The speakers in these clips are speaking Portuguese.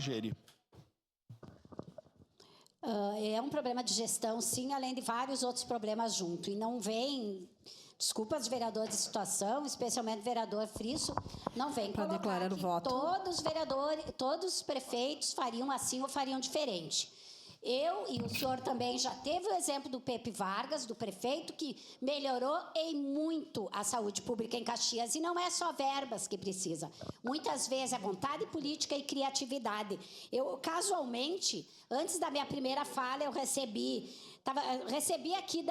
Frigeri. É um problema de gestão, sim, além de vários outros problemas junto. E não vem, desculpa os vereadores de situação, especialmente o vereador Frisso, não vem Para declarar o voto. Todos os vereadores, todos os prefeitos fariam assim ou fariam diferente. Eu e o senhor também já teve o exemplo do Pepe Vargas, do prefeito, que melhorou em muito a saúde pública em Caxias. E não é só verbas que precisa. Muitas vezes é vontade política e criatividade. Eu, casualmente, antes da minha primeira fala, eu recebi aqui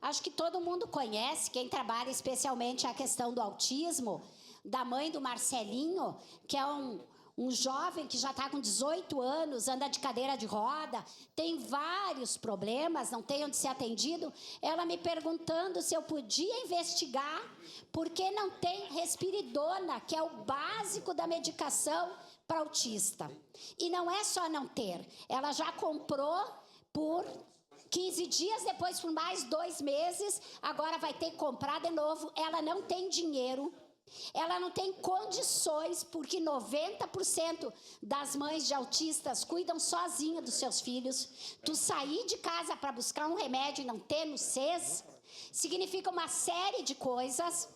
acho que todo mundo conhece, quem trabalha especialmente a questão do autismo, da mãe do Marcelinho, que é um jovem que já está com 18 anos, anda de cadeira de roda, tem vários problemas, não tem onde ser atendido. Ela me perguntando se eu podia investigar porque não tem Respiridona, que é o básico da medicação para autista. E não é só não ter, ela já comprou por 15 dias, depois por mais 2 meses, agora vai ter que comprar de novo. Ela não tem dinheiro. Ela não tem condições, porque 90% das mães de autistas cuidam sozinha dos seus filhos. Tu sair de casa para buscar um remédio e não ter no SES, significa uma série de coisas.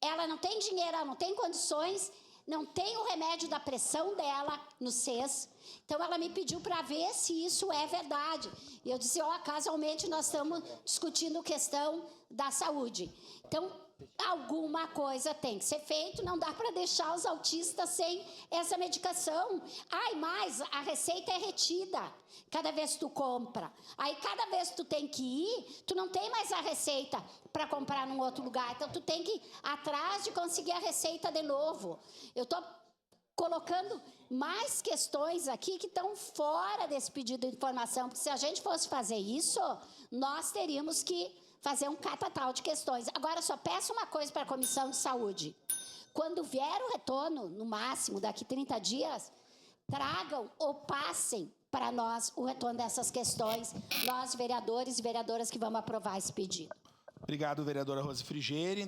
Ela não tem dinheiro, ela não tem condições, não tem o remédio da pressão dela no SES. Então, ela me pediu para ver se isso é verdade. E eu disse, casualmente, nós estamos discutindo questão da saúde. Então, alguma coisa tem que ser feito, não dá para deixar os autistas sem essa medicação. Mas a receita é retida cada vez que tu compra. Aí, cada vez que tu tem que ir, tu não tem mais a receita para comprar num outro lugar. Então, tu tem que ir atrás de conseguir a receita de novo. Eu estou colocando mais questões aqui que estão fora desse pedido de informação, porque se a gente fosse fazer isso, nós teríamos que fazer um catatal de questões. Agora, só peço uma coisa para a Comissão de Saúde. Quando vier o retorno, no máximo, daqui 30 dias, tragam ou passem para nós o retorno dessas questões, nós, vereadores e vereadoras, que vamos aprovar esse pedido. Obrigado, vereadora Rose Frigeri.